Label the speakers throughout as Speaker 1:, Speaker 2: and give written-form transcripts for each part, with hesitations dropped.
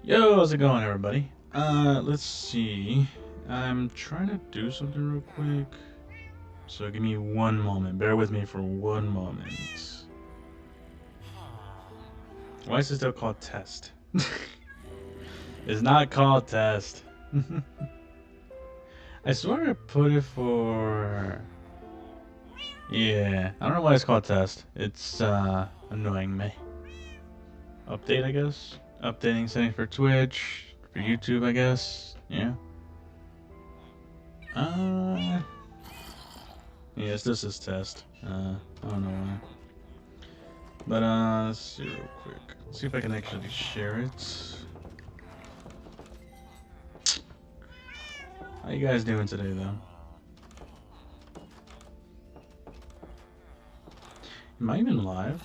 Speaker 1: Yo, how's it going, everybody? Let's see. I'm trying to do something real quick. So give me one moment. Bear with me for one moment. Why is it still called test? It's not called test. I swear I put it for... Yeah, I don't know why it's called test. It's, annoying me. Update, I guess? Updating settings for Twitch, for YouTube, I guess. Yeah. Uh... Yes, this is test. I don't know why. But, let's see real quick. See if I can actually share it. How you guys doing today, though? Am I even live?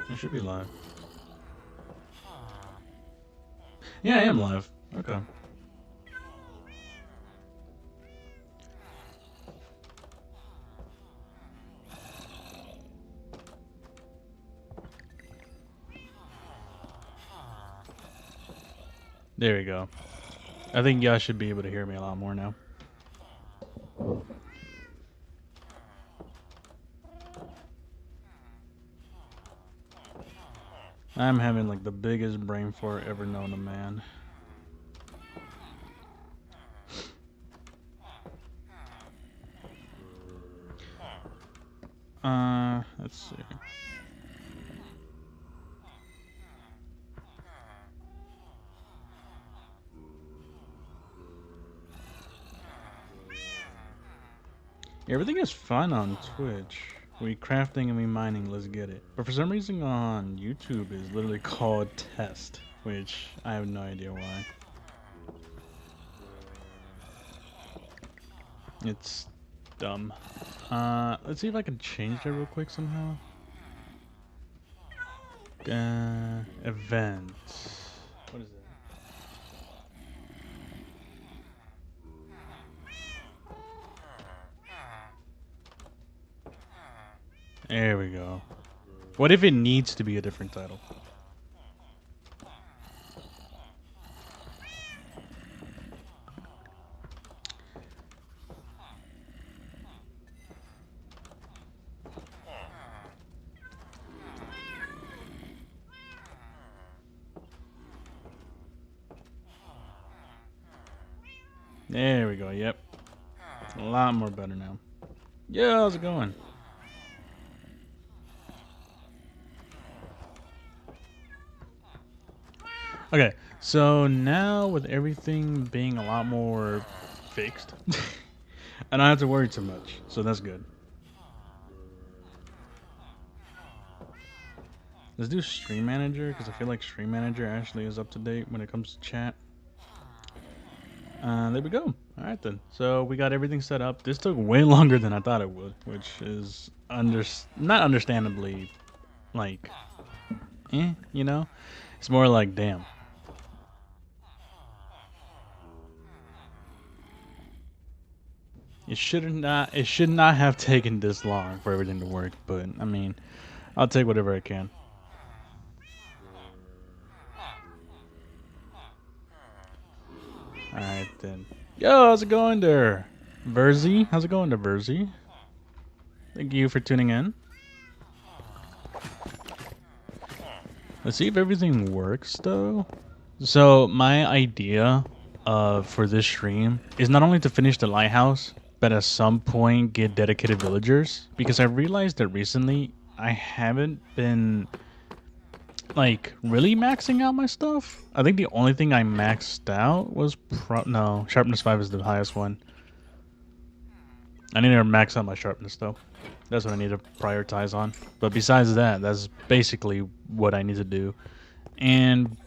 Speaker 1: I should be live. Yeah, I am live. Okay. There we go. I think y'all should be able to hear me a lot more now. I'm having like the biggest brain fart ever known to man. Let's see. Everything is fun on Twitch. We crafting and we mining, let's get it. But for some reason on YouTube is literally called test, which I have no idea why. It's dumb. Let's see if I can change that real quick somehow. Event. What is it? There we go. What if it needs to be a different title? There we go, yep. A lot more better now. Yeah, how's it going? Okay, so now with everything being a lot more fixed, I don't have to worry too much, so that's good. Let's do Stream Manager, because I feel like Stream Manager actually is up to date when it comes to chat. There we go. Alright then. So we got everything set up. This took way longer than I thought it would, which is not understandably, like, you know? It's more like, damn. It should not have taken this long for everything to work, but I mean, I'll take whatever I can. Alright then. Yo, how's it going there? Verzi? How's it going there, Verzi? Thank you for tuning in. Let's see if everything works though. So my idea for this stream is not only to finish the lighthouse, but at some point get dedicated villagers. Because I realized that recently I haven't been like really maxing out my stuff. I think the only thing I maxed out was no, sharpness 5 is the highest one. I need to max out my sharpness though. That's what I need to prioritize on. But besides that, that's basically what I need to do.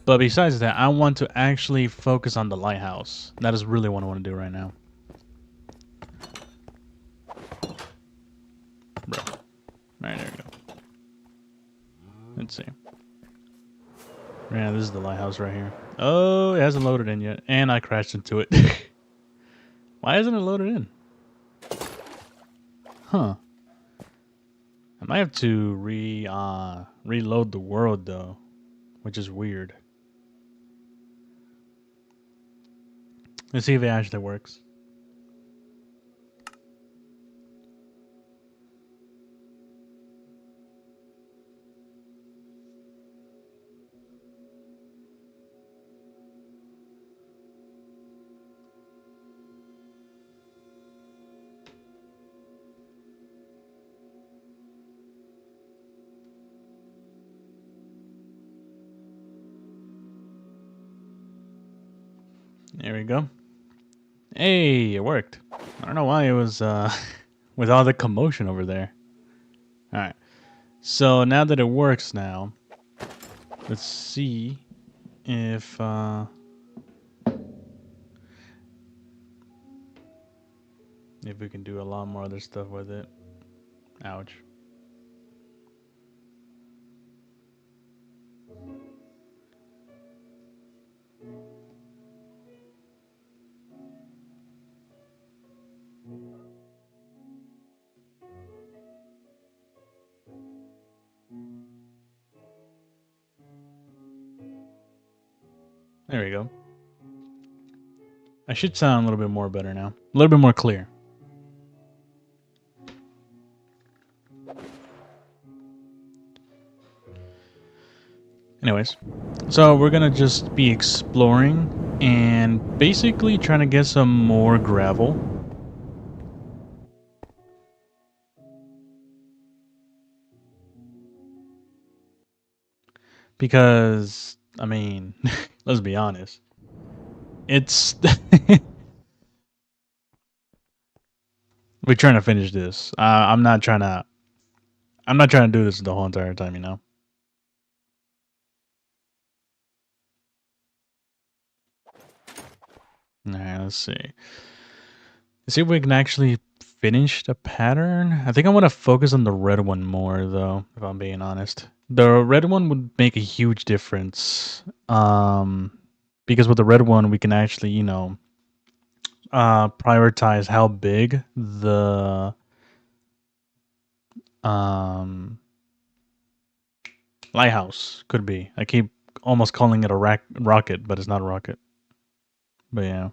Speaker 1: But besides that, I want to actually focus on the lighthouse. That is really what I want to do right now. Bro. Alright, there we go. Let's see. Yeah, this is the lighthouse right here. Oh, it hasn't loaded in yet. And I crashed into it. Why hasn't it loaded in? Huh. I might have to reload the world though, which is weird. Let's see if it actually works. There we go. Hey, it worked. I don't know why it was with all the commotion over there. All right. So now that it works now, let's see if we can do a lot more other stuff with it. Ouch. There we go. I should sound a little bit more better now. A little bit more clear. Anyways, so we're gonna just be exploring and basically trying to get some more gravel. Because, I mean, let's be honest. It's... We're trying to finish this. I'm not trying to... I'm not trying to do this the whole entire time, you know? Alright, let's see. Let's see if we can actually finish the pattern. I think I want to focus on the red one more, though, if I'm being honest. The red one would make a huge difference. Because with the red one, we can actually, you know, prioritize how big the lighthouse could be. I keep almost calling it a rocket, but it's not a rocket. But yeah.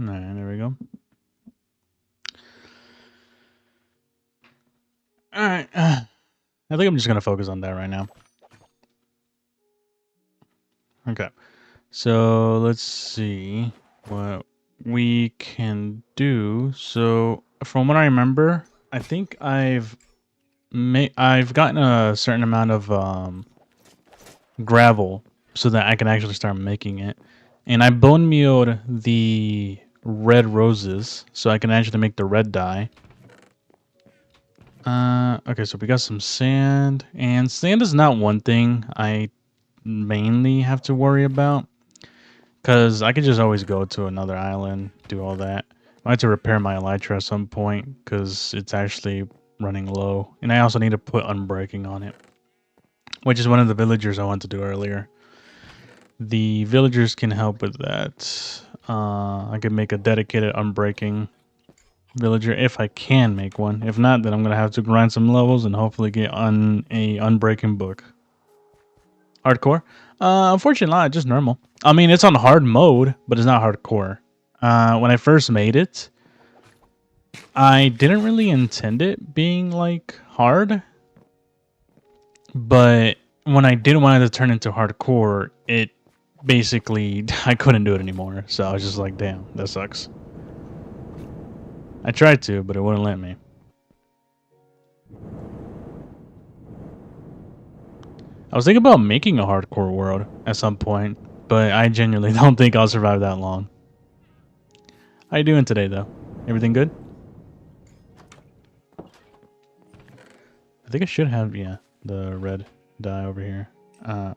Speaker 1: Alright, there we go. Alright. I think I'm just going to focus on that right now. Okay. So let's see what we can do. So from what I remember, I think I've gotten a certain amount of gravel so that I can actually start making it. And I bone mealed the red roses so I can actually make the red dye. Okay, so we got some sand, and sand is not one thing I mainly have to worry about, because I could just always go to another island, do all that. I have to repair my elytra at some point, because it's actually running low, and I also need to put unbreaking on it, which is one of the villagers I wanted to do earlier. The villagers can help with that. I could make a dedicated unbreaking villager if I can make one. If not, then I'm gonna have to grind some levels and hopefully get on a unbreaking book. Hardcore? Unfortunately not, just normal. I mean, it's on hard mode, but it's not hardcore. When I first made it, I didn't really intend it being like hard, but when I did want it to turn into hardcore, it basically I couldn't do it anymore. So I was just like, damn, that sucks. I tried to, but it wouldn't let me. I was thinking about making a hardcore world at some point, but I genuinely don't think I'll survive that long. How you doing today, though? Everything good? I think I should have, yeah, the red dye over here.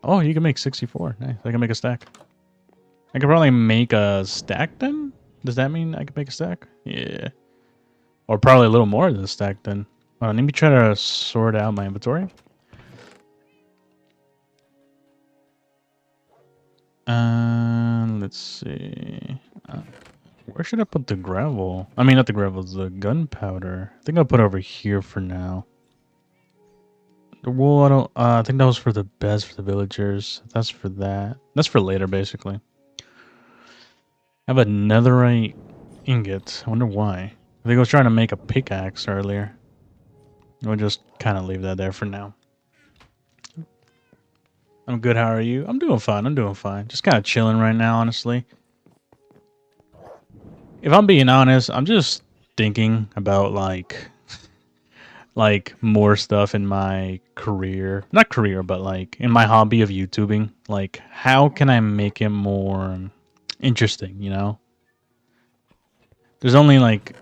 Speaker 1: Oh, you can make 64. Nice. I can make a stack. I could probably make a stack then? Does that mean I can make a stack? Yeah. Or probably a little more than a stack then. Let me try to sort out my inventory. Let's see. Where should I put the gravel? I mean, not the gravel, the gunpowder. I think I'll put it over here for now. The wool, I don't. I think that was for the beds for the villagers. That's for that. That's for later, basically. I have a netherite ingot. I wonder why. I think I was trying to make a pickaxe earlier. We'll just kind of leave that there for now. I'm good. How are you? I'm doing fine. I'm doing fine. Just kind of chilling right now, honestly. If I'm being honest, I'm just thinking about like more stuff in my career. Not career, but like in my hobby of YouTubing. Like how can I make it more interesting, you know? There's only like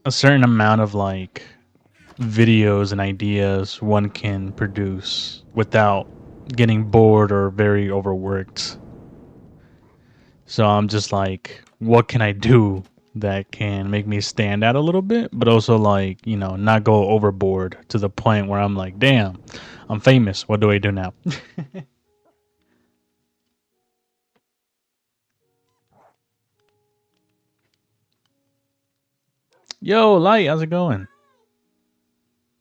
Speaker 1: a certain amount of like videos and ideas one can produce without getting bored or very overworked. So I'm just like, what can I do that can make me stand out a little bit, but also like, you know, not go overboard to the point where I'm like, damn, I'm famous. What do I do now? Yo, Light, how's it going?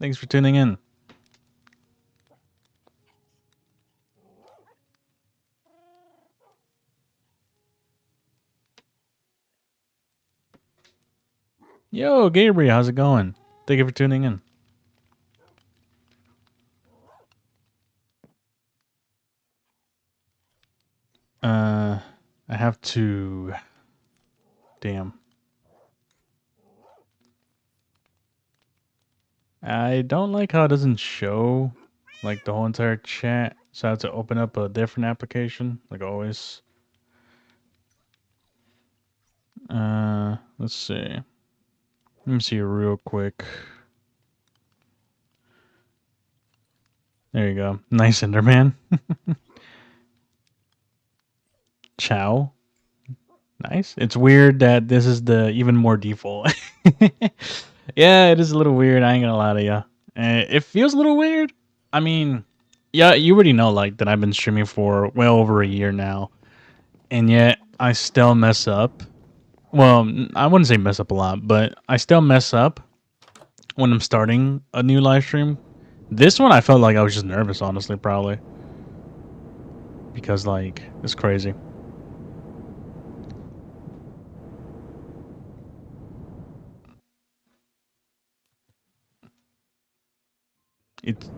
Speaker 1: Thanks for tuning in. Yo, Gabriel, how's it going? Thank you for tuning in. I have to. Damn. I don't like how it doesn't show like the whole entire chat, so I have to open up a different application, like always. Let's see. Let me see real quick. There you go. Nice Enderman. Ciao. Nice. It's weird that this is the even more default. Yeah, it is a little weird. I ain't gonna lie to you. It feels a little weird. I mean, yeah, you already know like that I've been streaming for well over a year now, and yet I still mess up. Well, I wouldn't say mess up a lot, but I still mess up when I'm starting a new live stream. This one I felt like I was just nervous, honestly, probably. Because like it's crazy. It's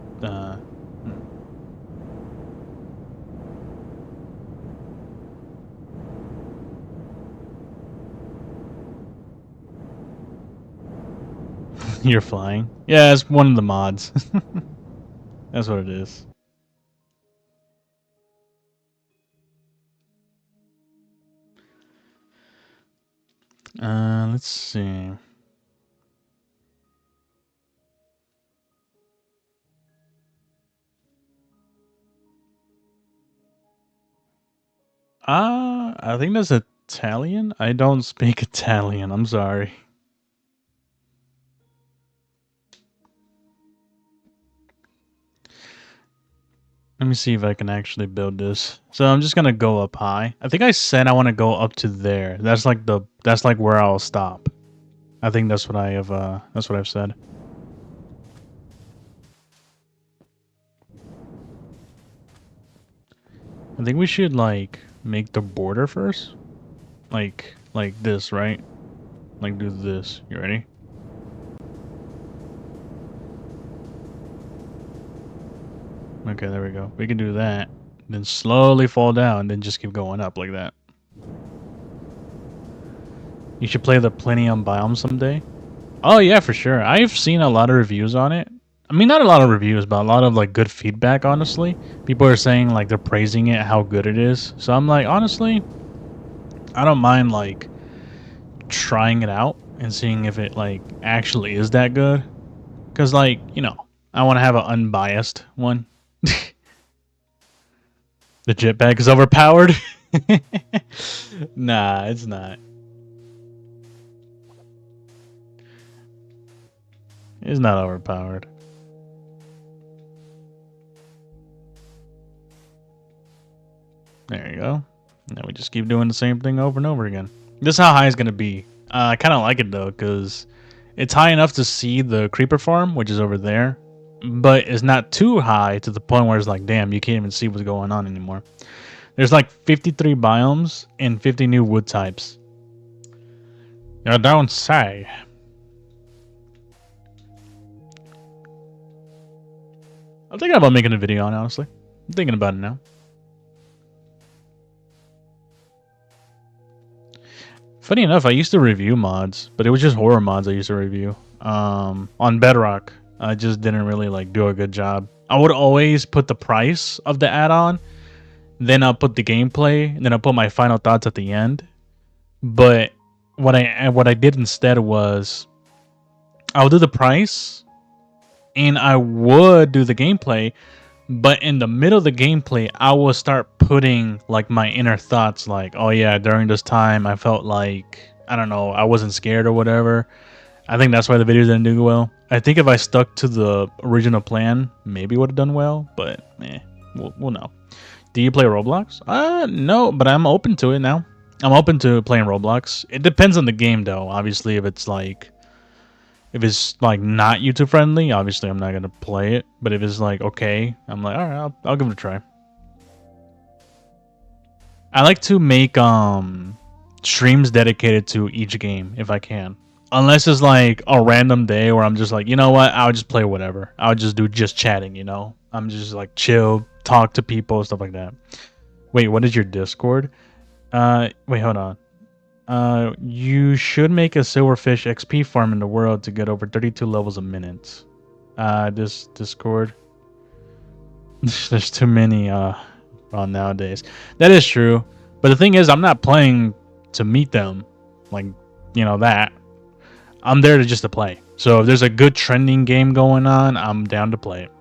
Speaker 1: you're flying. Yeah, it's one of the mods. That's what it is. Let's see. I think that's Italian. I don't speak Italian. I'm sorry. Let me see if I can actually build this. So I'm just gonna go up high. I think I said I want to go up to there. That's like where I'll stop. I think that's what I have. That's what I've said. I think we should like make the border first, like this, right? Like do this. You ready? Okay, there we go. We can do that. Then slowly fall down, then just keep going up like that. You should play the Plinium biome someday. Oh yeah, for sure. I've seen a lot of reviews on it. I mean, not a lot of reviews, but a lot of like good feedback. Honestly, people are saying like they're praising it, how good it is. So I'm like, honestly, I don't mind like trying it out and seeing if it like actually is that good. Cause like you know, I want to have an unbiased one. The jetpack is overpowered. Nah, it's not. It's not overpowered. There you go. Now we just keep doing the same thing over and over again. This is how high it's gonna be. I kind of like it though, because it's high enough to see the creeper farm, which is over there, but it's not too high to the point where it's like, damn, you can't even see what's going on anymore. There's like 53 biomes and 50 new wood types. You don't say. I'm thinking about making a video on it, honestly. I'm thinking about it now. Funny enough, I used to review mods, but it was just horror mods I used to review. On Bedrock, I just didn't really like do a good job. I would always put the price of the add-on, then I'll put the gameplay, and then I'll put my final thoughts at the end. But what I did instead was I would do the price, and I would do the gameplay, but in the middle of the gameplay, I will start putting like my inner thoughts, like, oh yeah, during this time I felt like, I don't know, I wasn't scared or whatever. I think that's why the video didn't do well. I think if I stuck to the original plan, maybe it would have done well, but we'll know. Do you play Roblox? No, but I'm open to it now. I'm open to playing Roblox. It depends on the game though. Obviously, if it's like not YouTube friendly, obviously I'm not gonna play it. But if it's like okay, I'm like, all right, I'll give it a try. I like to make streams dedicated to each game if I can. Unless it's like a random day where I'm just like, you know what, I'll just play whatever. I'll just do chatting, you know. I'm just like chill, talk to people, stuff like that. Wait, what is your Discord? Wait, hold on. You should make a silverfish XP farm in the world to get over 32 levels a minute. This Discord. There's too many on nowadays. That is true. But the thing is, I'm not playing to meet them. Like, you know that. I'm there to just to play. So if there's a good trending game going on, I'm down to play it.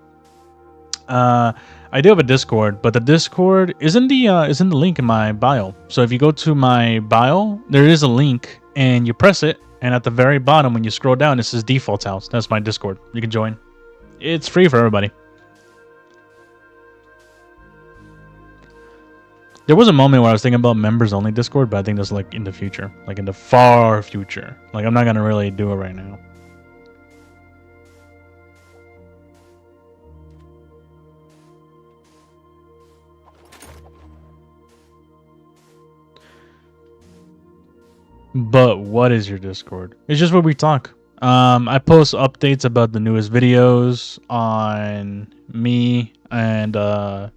Speaker 1: I do have a Discord, but the Discord is in the link in my bio. So if you go to my bio, there is a link, and you press it, and at the very bottom, when you scroll down, it says Default House. That's my Discord. You can join. It's free for everybody. There was a moment where I was thinking about members only Discord, but I think that's like in the future, like in the far future. Like I'm not gonna really do it right now. But what is your Discord? It's just where we talk. I post updates about the newest videos on me and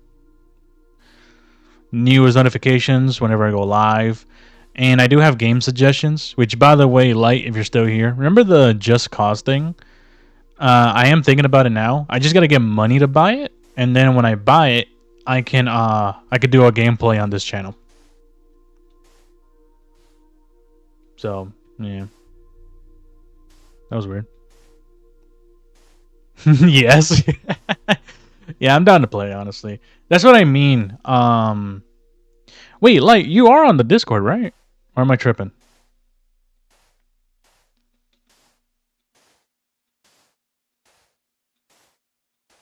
Speaker 1: newest notifications whenever I go live. And I do have game suggestions, which by the way, Light, if you're still here, remember the Just Cause thing? I am thinking about it now. I just gotta get money to buy it, and then when I buy it, I could do a gameplay on this channel. So, yeah. That was weird. Yes. Yeah, I'm down to play, honestly. That's what I mean. Wait, Light, you are on the Discord, right? Or am I tripping?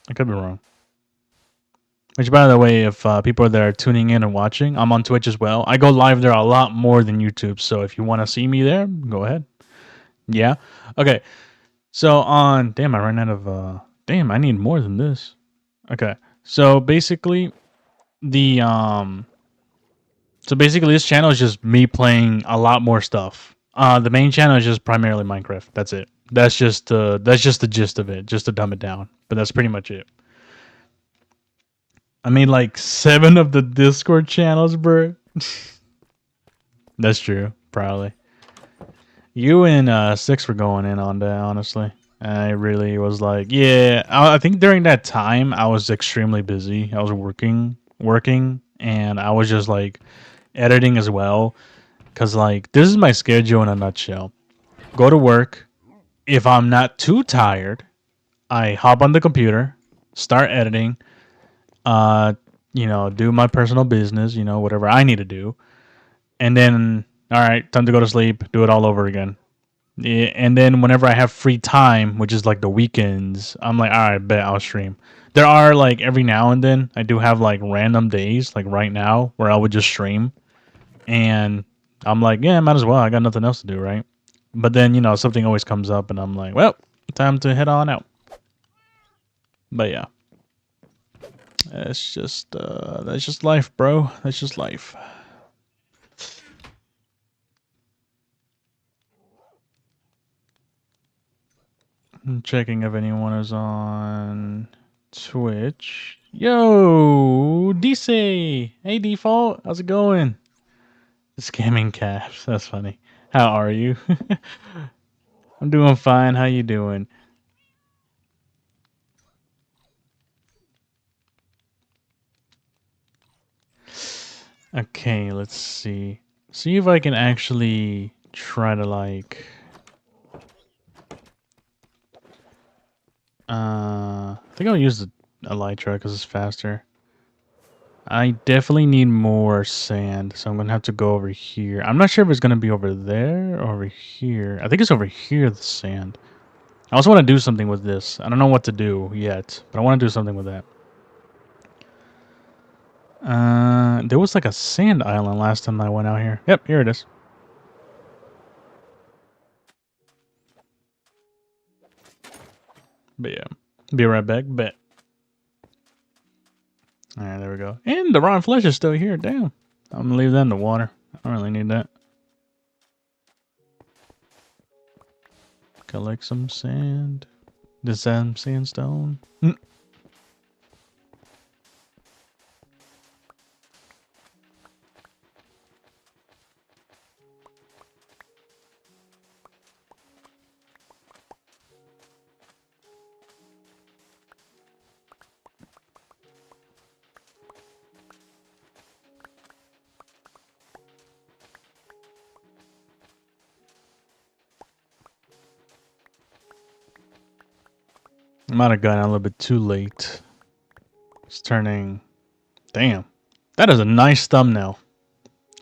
Speaker 1: I could be wrong. Which, by the way, if people that are tuning in and watching, I'm on Twitch as well. I go live there a lot more than YouTube, so if you want to see me there, go ahead. Yeah? Okay. So on... Damn, I ran out of... Damn, I need more than this. Okay. So basically, the... So basically, this channel is just me playing a lot more stuff. The main channel is just primarily Minecraft. That's it. That's just the gist of it, just to dumb it down. But that's pretty much it. I made like 7 of the Discord channels, bro. That's true, probably. You and 6 were going in on that, honestly. I really was like, yeah. I think during that time, I was extremely busy. I was working, and I was just like editing as well. Because like, this is my schedule in a nutshell. Go to work. If I'm not too tired, I hop on the computer, start editing, you know, do my personal business, you know, whatever I need to do. And then, all right, time to go to sleep, do it all over again. Yeah, and then whenever I have free time, which is like the weekends, I'm like, all right, bet I'll stream. There are like every now and then, I do have like random days, like right now, where I would just stream. And I'm like, yeah, might as well. I got nothing else to do, right? But then, you know, something always comes up and I'm like, well, time to head on out. But yeah. That's just life, bro. That's just life. I'm checking if anyone is on Twitch. Yo, DC. Hey, Default. How's it going? Scamming caps. That's funny. How are you? I'm doing fine. How you doing? Okay, let's see. See if I can actually try to like I think I'll use the elytra because it's faster. I definitely need more sand, so I'm gonna have to go over here. I'm not sure if it's gonna be over there or over here. I think it's over here, the sand. I also want to do something with this. I don't know what to do yet, but I want to do something with that. There was like a sand island last time I went out here. Yep, here it is. But yeah, be right back. Bet. All right, there we go. And the rotten flesh is still here. Damn. I'm gonna leave that in the water. I don't really need that. Collect some sand. This sandstone. I might have gotten a little bit too late. It's turning. Damn. That is a nice thumbnail.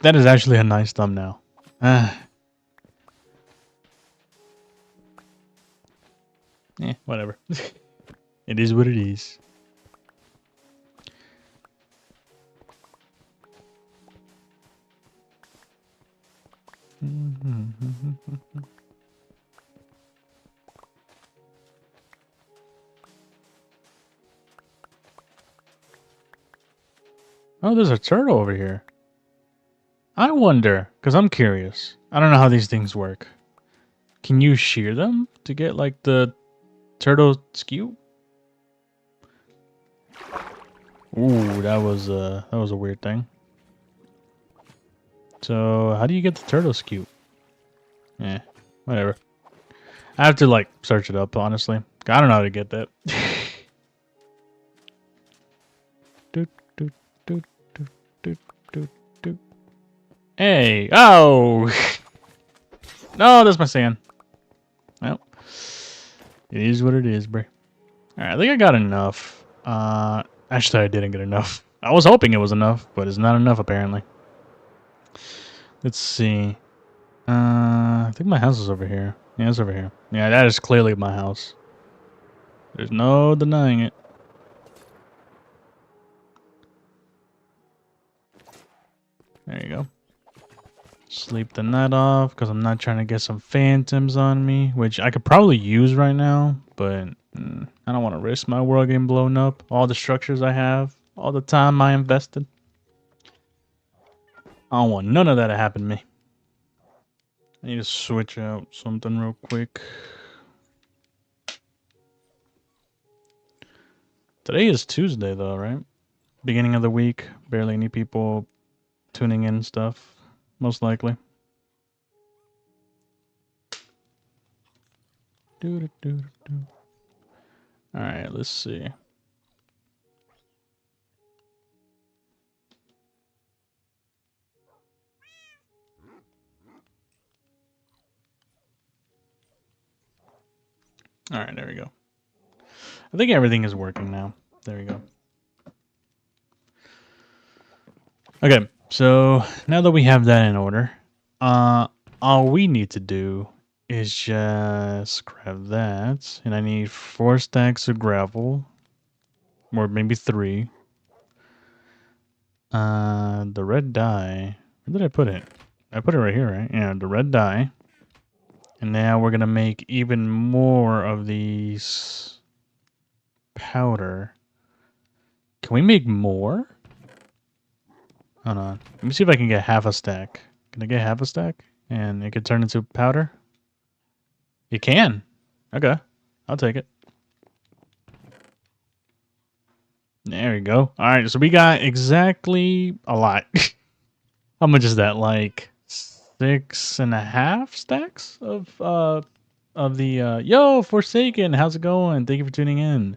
Speaker 1: That is actually a nice thumbnail. Whatever. It is what it is. Oh, there's a turtle over here. I wonder, because I'm curious. I don't know how these things work. Can you shear them to get like the turtle skew? Ooh, that was a weird thing. So how do you get the turtle skew? Yeah, whatever. I have to like search it up, honestly. I don't know how to get that. doot, doot, doot, doot, doot, doot, doot. Hey! Oh! No, that's my sand. Well, it is what it is, bro. Alright, I think I got enough. Actually, I didn't get enough. I was hoping it was enough, but it's not enough, apparently. Let's see. I think my house is over here. Yeah, it's over here. Yeah, that is clearly my house. There's no denying it. There you go. Sleep the night off because I'm not trying to get some phantoms on me, which I could probably use right now, but I don't want to risk my world getting blown up. All the structures I have, all the time I invested. I don't want none of that to happen to me. I need to switch out something real quick. Today is Tuesday though, right? Beginning of the week. Barely any people tuning in stuff, most likely. Alright, let's see. Alright, there we go. I think everything is working now. There we go. Okay, so now that we have that in order, all we need to do is just grab that, and I need 4 stacks of gravel, or maybe 3. The red dye, where did I put it? I put it right here, right? Yeah, the red dye. And now we're gonna make even more of these powder. Can we make more? Hold on. Let me see if I can get half a stack. Can I get half a stack? And it could turn into powder? You can. Okay. I'll take it. There we go. Alright, so we got exactly a lot. How much is that? Like 6.5 stacks of the yo, Forsaken, how's it going? Thank you for tuning in.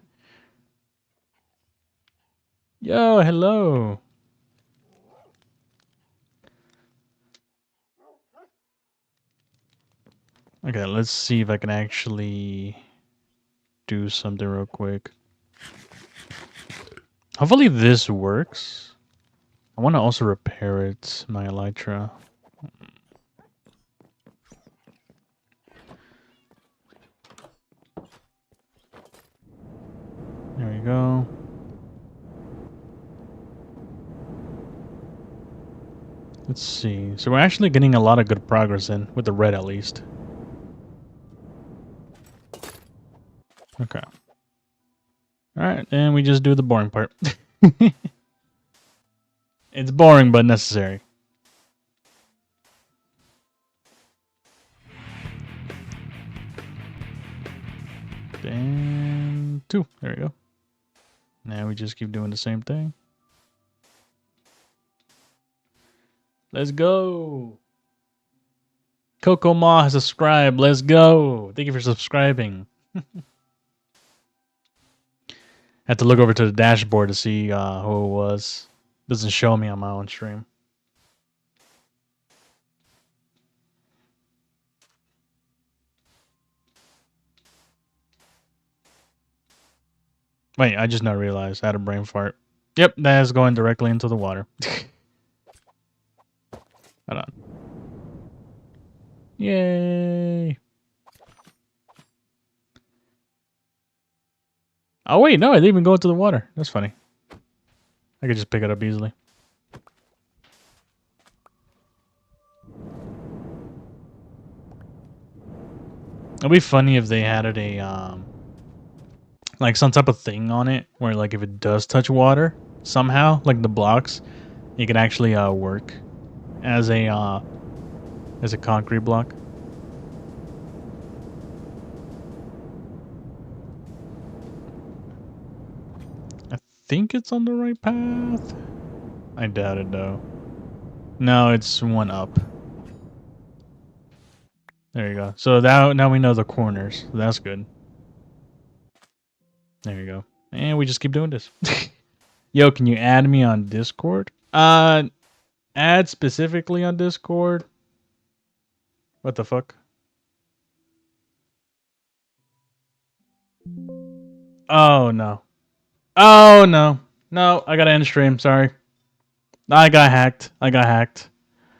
Speaker 1: Yo, hello. Okay, let's see if I can actually do something real quick. Hopefully this works. I want to also repair it, my elytra. There we go. Let's see. So we're actually getting a lot of good progress in, with the red at least. Okay. Alright, and we just do the boring part. It's boring, but necessary. And 2. There we go. Now we just keep doing the same thing. Let's go! Coco Ma has subscribed. Let's go! Thank you for subscribing. I have to look over to the dashboard to see who it was. Doesn't show me on my own stream. Wait, I just now realized I had a brain fart. Yep, that is going directly into the water. Hold on. Yay! Oh wait, no, I didn't even go into the water. That's funny. I could just pick it up easily. It'd be funny if they added a like some type of thing on it where like if it does touch water somehow, like the blocks, it can actually work as a concrete block. I think it's on the right path. I doubt it though. No, it's one up. There you go. So now we know the corners. So that's good. There you go. And we just keep doing this. Yo, can you add me on Discord? Add specifically on Discord? What the fuck? Oh, no. Oh, no. No, I gotta end stream. Sorry. I got hacked.